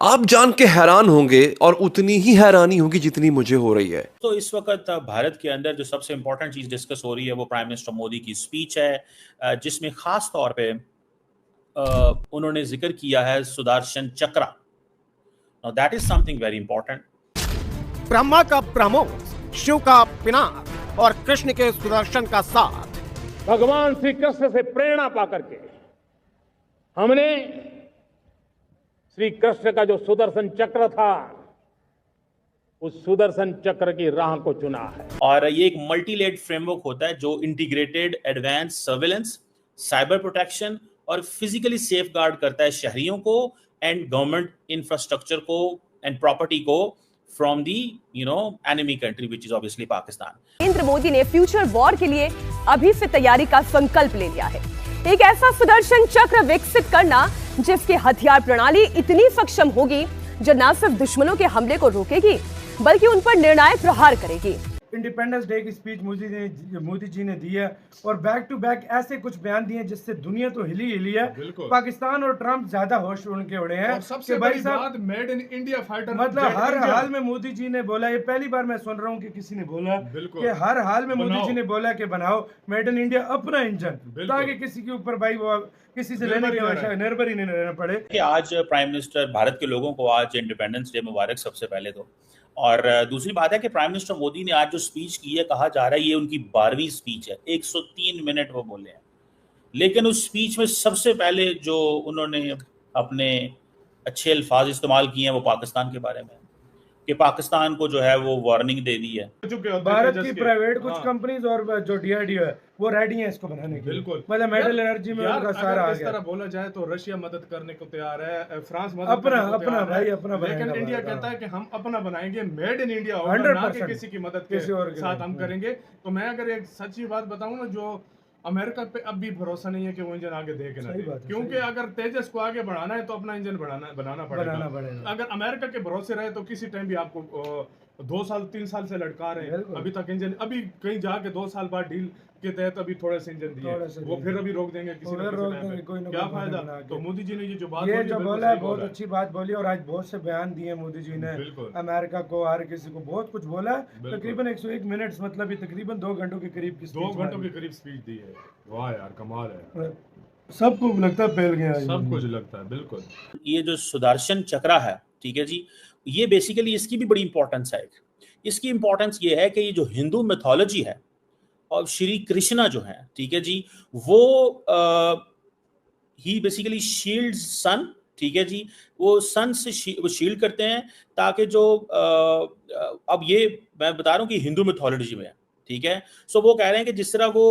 आप जान के हैरान होंगे और उतनी ही हैरानी होगी जितनी मुझे हो रही है। तो इस वक्त भारत के अंदर जो सबसे इंपॉर्टेंट चीज डिस्कस हो रही है वो प्राइम मिनिस्टर मोदी की स्पीच है, जिसमें खास तौर पे उन्होंने जिक्र किया है सुदर्शन चक्र। Now that is something very important. Brahma का ब्रह्मोस, शिव का पिनाक और कृष्ण के सुदर्शन का साथ। भगवान श्री कृष्ण से प्रेरणा पाकर के हमने श्री कृष्ण का जो सुदर्शन चक्र था उस सुदर्शन चक्र की राह को चुना है। और ये एक मल्टी लेड फ्रेमवर्क होता है जो integrated advance surveillance, cyber protection और फिजिकली सेफ गार्ड करता है शहरियों को एंड गवर्नमेंट इंफ्रास्ट्रक्चर को एंड प्रॉपर्टी को from the enemy country which is obviously Pakistan. Narendra Modi ने फ्यूचर वॉर के लिए अभी से तैयारी का संकल्प ले लिया है। एक ऐसा सुदर्शन चक्र विकसित करना जिसकी हथियार प्रणाली इतनी सक्षम होगी जो न सिर्फ दुश्मनों के हमले को रोकेगी बल्कि उन पर निर्णायक प्रहार करेगी। इंडिपेंडेंस डे की स्पीच मोदी जी ने दी है और बैक टू बैक ऐसे कुछ बयान दिए जिससे दुनिया तो हिली है। पाकिस्तान और ट्रंप ज्यादा होश उनके उड़े हैं। और सबसे बड़ी बात, मेड इन इंडिया फाइटर, मतलब हर हाल में मोदी जी ने बोला, ये पहली बार मैं सुन रहा हूँ कि किसी ने बोला कि हर हाल में मोदी जी ने बोला कि बनाओ मेड इन इंडिया अपना इंजन, ताकि किसी के ऊपर भाई वो किसी से लेने की आवश्यकता निर्भर ही नहीं रहना पड़े। कि आज प्राइम मिनिस्टर भारत के लोगों को आज इंडिपेंडेंस डे मुबारक सबसे पहले तो। और दूसरी बात है कि प्राइम मिनिस्टर मोदी ने आज जो स्पीच की है, कहा जा रहा है ये उनकी 12वीं स्पीच है। 103 मिनट वो बोले हैं, लेकिन उस स्पीच में सबसे पहले जो उन्होंने अपने अच्छे अल्फाज इस्तेमाल किए हैं वो पाकिस्तान के बारे में, कि पाकिस्तान को जो है वो वार्निंग दे दी है। भारत की प्राइवेट कुछ कंपनीज और जो डीआरडीओ है वो रेडी है इसको बनाने के लिए। बिल्कुल, मतलब मेटल एनर्जी में उनका सारा आ गया। इस तरह बोला जाए तो रशिया मदद करने को तैयार है, फ्रांस मदद अपना भाई अपना, लेकिन इंडिया कहता है कि हम अपना बनाएंगे, मेड इन इंडिया होगा, ना कि किसी की मदद के साथ हम करेंगे। तो मैं अगर एक सच्ची बात बताऊं ना, जो अमेरिका पे अब भी भरोसा नहीं है कि वो इंजन आगे दे के ना दे, क्योंकि अगर तेजस को आगे बढ़ाना है तो अपना इंजन बनाना पड़ेगा। अगर अमेरिका के भरोसे रहे तो किसी टाइम भी आपको 2 साल 3 साल से लटका रहे हैं, अभी तक इंजन, अभी कहीं जाके 2 साल बाद डील के तहत अभी थोड़े से इंजन दिए, वो फिर अभी रोक देंगे किसी ना किसी, क्या फायदा। तो मोदी जी ने ये जो बात बोला बहुत अच्छी बात बोली और आज बहुत से बयान दिए मोदी जी ने, अमेरिका को हर किसी को बहुत कुछ बोला। तकरीबन 101 मिनट, मतलब तकरीबन 2 घंटों के करीब की 2 घंटों के करीब स्पीच दी है। वाह यार, कमाल है। सबको लगता है फैल गया, सब कुछ लगता है। बिल्कुल, ये जो सुदर्शन चक्र है, ठीक है जी, ये बेसिकली इसकी भी बड़ी इंपॉर्टेंस है। इसकी इंपॉर्टेंस ये है कि ये जो हिंदू मिथोलॉजी है और श्री कृष्णा जो है, ठीक है जी, वो ही बेसिकली शील्ड सन, ठीक है जी, वो सन से वो शील्ड करते हैं ताकि जो अब ये मैं बता रहा हूँ कि हिंदू मिथोलॉजी में है, ठीक है। सो वो कह रहे हैं कि जिस तरह वो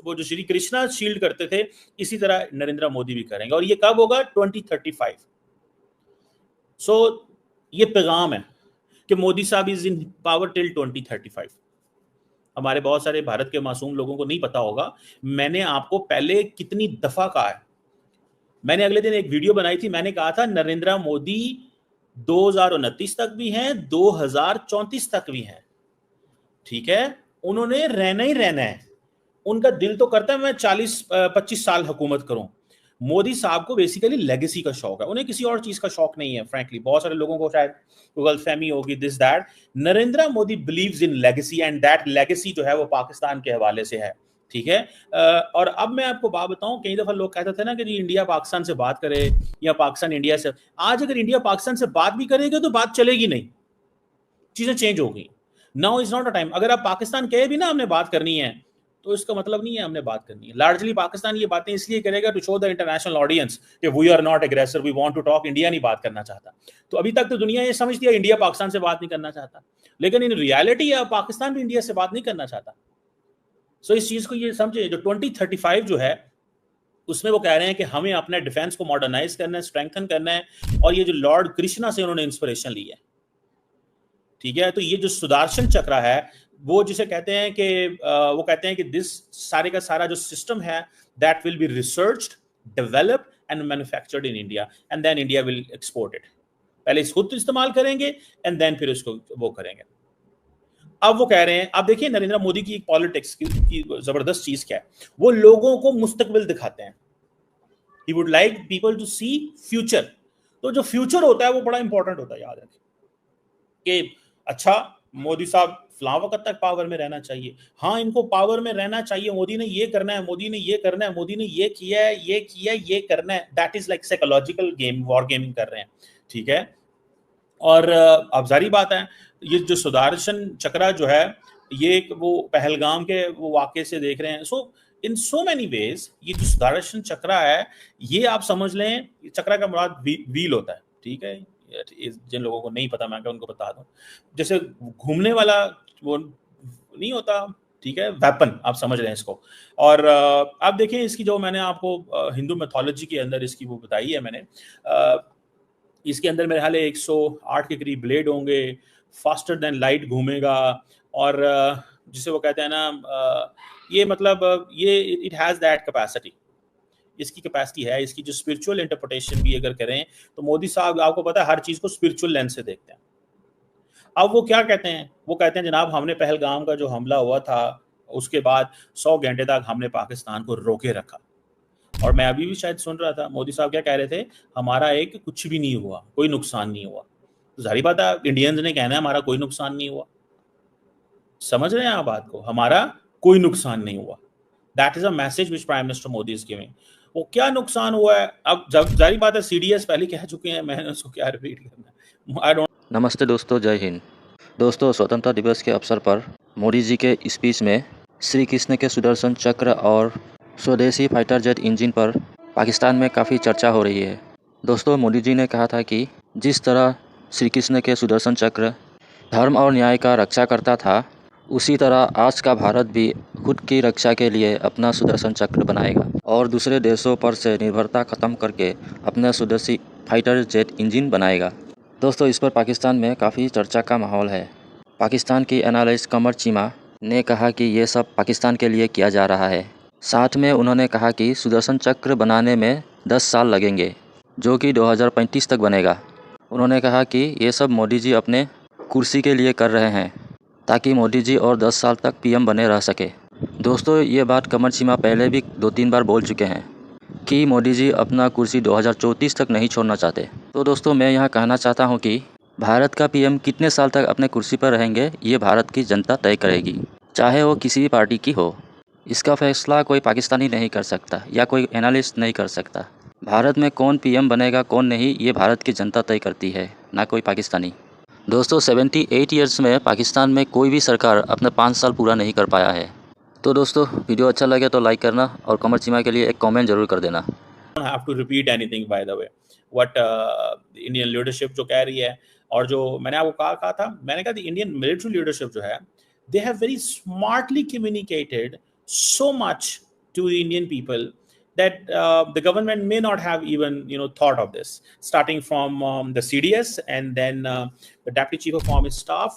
जो श्री कृष्णा शील्ड करते थे, इसी तरह नरेंद्र मोदी भी करेंगे। और ये कब होगा? 2035। सो ये पैगाम है कि मोदी साहब इज इन पावर टिल 2035। हमारे बहुत सारे भारत के मासूम लोगों को नहीं पता होगा, मैंने आपको पहले कितनी दफा कहा है। मैंने अगले दिन एक वीडियो बनाई थी, मैंने कहा था नरेंद्र मोदी 2029 तक भी हैं, 2034 तक भी हैं, ठीक है। उन्होंने रहना ही रहना है, उनका दिल तो करता है मैं 40-25 साल हुकूमत करूं। मोदी साहब को बेसिकली लेगेसी का शौक है, उन्हें किसी और चीज का शौक नहीं है। फ्रैंकली बहुत सारे लोगों को शायद गलतफहमी होगी, this that. Narendra Modi believes in legacy and that legacy जो है वो पाकिस्तान के हवाले से है, ठीक है। और अब मैं आपको बात बताऊं, कई दफा लोग कहते थे ना कि जी इंडिया पाकिस्तान से बात करे या पाकिस्तान इंडिया से। आज अगर इंडिया पाकिस्तान से बात भी करेगा तो बात चलेगी नहीं, चीजें चेंज हो गई। Now is not a time. अगर आप पाकिस्तान कहे भी ना हमने बात करनी है, तो इसका मतलब नहीं है हमने बात करनी है। लार्जली पाकिस्तान ये बातें इसलिए करेगा to show the international audience कि we are not aggressor, we want to talk. India नहीं बात करना चाहता। तो अभी तक तो दुनिया ये समझती है इंडिया पाकिस्तान से बात नहीं करना चाहता, लेकिन इन रियलिटी पाकिस्तान भी इंडिया से बात नहीं करना चाहता। सो इस चीज को ये समझे, जो 2035 जो है उसमें वो कह रहे हैं कि हमें अपने डिफेंस को मॉडर्नाइज करना है, स्ट्रेंथन करना है। और ये जो लॉर्ड कृष्णा से उन्होंने इंस्पिरेशन ली है, ठीक है। तो ये जो सुदर्शन चक्र है वो जिसे कहते हैं कि वो कहते हैं कि दिस सारे का सारा जो सिस्टम है that will be researched, developed and manufactured in India and then India will export it. पहले इसको खुद इस्तेमाल करेंगे एंड देन फिर इसको वो करेंगे। अब वो कह रहे हैं, आप देखिए नरेंद्र मोदी की पॉलिटिक्स की जबरदस्त चीज क्या है, वो लोगों को मुस्तकबिल दिखाते हैं। He would like people to see future. तो जो फ्यूचर होता है वो बड़ा इंपॉर्टेंट होता है, याद रखें कि अच्छा मोदी साहब फलां वक्त तक पावर में रहना चाहिए, हाँ इनको पावर में रहना चाहिए, मोदी ने ये करना है, मोदी ने ये करना है, मोदी ने ये किया है, ये किया है, ये करना है, that is like psychological game, war gaming कर रहे हैं, ठीक है। और अब जारी बात है, ये जो सुदर्शन चक्रा जो है ये वो पहलगाम के वो वाक़े से देख रहे हैं। सो इन सो मेनी वेज ये जो सुदर्शन चक्रा है, ये आप समझ लें चक्रा का मुराद व्हील होता है, ठीक है। जिन लोगों को नहीं पता मैं क्या उनको बता दूं, जैसे घूमने वाला वो नहीं होता, ठीक है, वेपन आप समझ रहे हैं इसको। और आप देखें इसकी जो मैंने आपको हिंदू मैथोलॉजी के अंदर इसकी वो बताई है मैंने, इसके अंदर मेरे ख्याल 108 के करीब ब्लेड होंगे, फास्टर देन लाइट घूमेगा, और जिसे वो कहते हैं ना ये मतलब ये इट हैज़ दैट कैपेसिटी, इसकी कैपेसिटी है। इसकी जो स्पिरिचुअल इंटरप्रिटेशन भी अगर करें तो मोदी साहब आपको पता है हर चीज़ को स्पिरिचुअल लेंस से देखते हैं। अब वो क्या कहते हैं, वो कहते हैं जनाब हमने पहलगाम का जो हमला हुआ था उसके बाद 100 घंटे तक हमने पाकिस्तान को रोके रखा, और मैं अभी भी शायद सुन रहा था मोदी साहब क्या कह रहे थे, हमारा एक कुछ भी नहीं हुआ, कोई नुकसान नहीं हुआ। तो जाहिर बात है इंडियंस ने कहना है हमारा कोई नुकसान नहीं हुआ, समझ रहे हैं आप बात को, हमारा कोई नुकसान नहीं हुआ। That is a message which prime minister Modi is giving. वो क्या नुकसान हुआ है, अब जब जाहिर बात है CDS पहले कह चुके हैं, मैंने उसको क्या रिपीट करना है, आई डोंट। नमस्ते दोस्तों, जय हिंद। दोस्तों, स्वतंत्रता दिवस के अवसर पर मोदी जी के स्पीच में श्री कृष्ण के सुदर्शन चक्र और स्वदेशी फाइटर जेट इंजन पर पाकिस्तान में काफ़ी चर्चा हो रही है। दोस्तों, मोदी जी ने कहा था कि जिस तरह श्री कृष्ण के सुदर्शन चक्र धर्म और न्याय का रक्षा करता था, उसी तरह आज का भारत भी खुद की रक्षा के लिए अपना सुदर्शन चक्र बनाएगा और दूसरे देशों पर से निर्भरता ख़त्म करके अपना स्वदेशी फाइटर जेट इंजन बनाएगा। दोस्तों, इस पर पाकिस्तान में काफ़ी चर्चा का माहौल है। पाकिस्तान की एनालिस्ट कमर चीमा ने कहा कि ये सब पाकिस्तान के लिए किया जा रहा है। साथ में उन्होंने कहा कि सुदर्शन चक्र बनाने में 10 साल लगेंगे, जो कि 2035 तक बनेगा। उन्होंने कहा कि ये सब मोदी जी अपने कुर्सी के लिए कर रहे हैं, ताकि मोदी जी और 10 साल तक PM बने रह सके। दोस्तों, ये बात कमर चीमा पहले भी 2-3 बार बोल चुके हैं कि मोदी जी अपना कुर्सी 2034 तक नहीं छोड़ना चाहते। तो दोस्तों, मैं यहाँ कहना चाहता हूँ कि भारत का PM कितने साल तक अपने कुर्सी पर रहेंगे, ये भारत की जनता तय करेगी, चाहे वो किसी भी पार्टी की हो। इसका फैसला कोई पाकिस्तानी नहीं कर सकता या कोई एनालिस्ट नहीं कर सकता। भारत में कौन PM बनेगा कौन नहीं, ये भारत की जनता तय करती है, ना कोई पाकिस्तानी। दोस्तों, 78 ईयर्स में पाकिस्तान में कोई भी सरकार अपने 5 साल पूरा नहीं कर पाया है। तो दोस्तों, वीडियो अच्छा लगे तो लाइक करना और कमर चीमा के लिए एक कमेंट जरूर कर देना। don't have to repeat anything by the way what Indian leadership जो कह रही है, और जो मैंने आपको कहा था, मैंने कहा इंडियन मिलिट्री लीडरशिप जो है, they have very smartly communicated so much to the Indian people that the government may not have even thought of this, starting from the CDS and then the Deputy Chief of Army Staff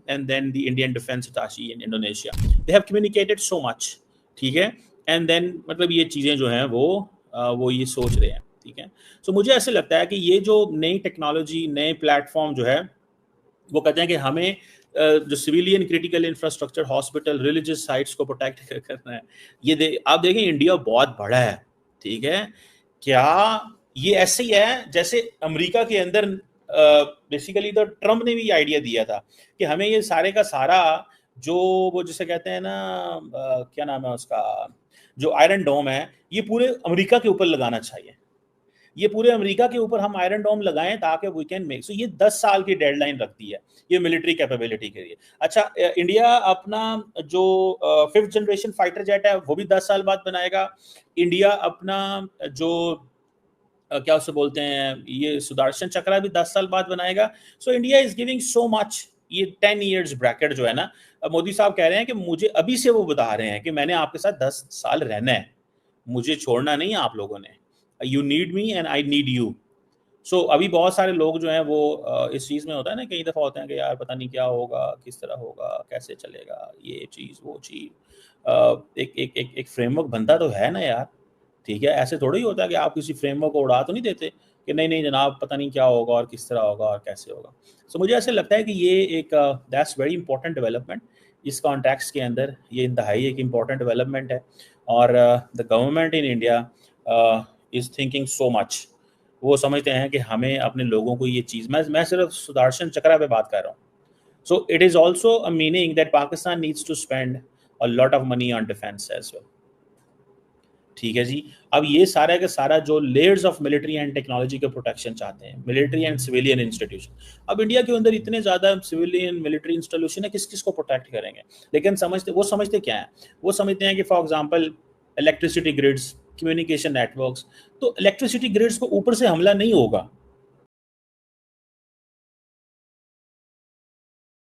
and then the Indian Defense Attaché in Indonesia. They have communicated so much, ठीक है, and then मतलब ये चीज़ें जो हैं वो ये सोच रहे हैं, ठीक है। सो मुझे ऐसे लगता है कि ये जो नई टेक्नोलॉजी, नए प्लेटफॉर्म जो है, वो कहते हैं कि हमें जो civilian critical infrastructure, hospital, religious sites को प्रोटेक्ट करना है। ये आप देखें इंडिया बहुत बड़ा है, ठीक है, क्या ये ऐसे ही है जैसे अमेरिका के अंदर बेसिकली तो ट्रम्प ने भी आइडिया दिया था कि हमें ये सारे का सारा जो वो जिसे कहते हैं ना क्या नाम है उसका, जो आयरन डोम है, ये पूरे अमेरिका के ऊपर लगाना चाहिए, ये पूरे अमेरिका के ऊपर हम आयरन डोम लगाएं ताकि वी कैन मेक। सो ये 10 साल की डेडलाइन रखती है ये मिलिट्री कैपेबिलिटी के लिए। अच्छा, इंडिया अपना जो 5th जनरेशन फाइटर जेट है वो भी 10 साल बाद बनाएगा। इंडिया अपना जो क्या उसे बोलते हैं, ये सुदर्शन चक्र भी 10 साल बाद बनाएगा। So India is giving so much. ये 10 इयर्स ब्रैकेट जो है ना, मोदी साहब कह रहे हैं कि मुझे अभी से वो बता रहे हैं कि मैंने आपके साथ 10 साल रहना है, मुझे छोड़ना नहीं है आप लोगों ने। You need me and I need you. So अभी बहुत सारे लोग जो हैं वो इस चीज़ में होता है ना, कई दफ़ा होते हैं कि यार पता नहीं क्या होगा, किस तरह होगा, कैसे चलेगा, ये चीज़ वो चीज़। एक फ्रेमवर्क बनता तो है ना यार, ठीक है। ऐसे थोड़ा ही होता है कि आप किसी फ्रेमवर्क को उड़ा तो नहीं देते कि नहीं जनाब पता नहीं क्या होगा और किस तरह होगा और कैसे होगा। सो मुझे ऐसे लगता है कि ये एक दैट्स वेरी इंपॉर्टेंट डेवलपमेंट इस कॉन्टेक्स्ट के अंदर, ये इंतहाई एक इम्पॉर्टेंट डेवलपमेंट है। और the government in India is thinking so much। वो समझते हैं कि हमें अपने लोगों को ये चीज़, मैं सिर्फ सुदर्शन चक्र पे बात कर रहा हूँ. So it is also a meaning that Pakistan needs to spend a lot of money on defence as well. ठीक है जी. अब ये सारा का सारा जो layers of military and technology के प्रोटेक्शन चाहते हैं, मिलिट्री एंड सिविलियन इंस्टीट्यूशन. अब इंडिया के अंदर इतने ज़्यादा सिविलियन मिलिट्री इंस्टीट्यूशन है, किस किस को प्रोटेक्ट करेंगे. लेकिन समझते क्या है, वो समझते हैं कि for example electricity grids, communication networks. तो इलेक्ट्रिसिटी ग्रिड्स को ऊपर से हमला नहीं होगा,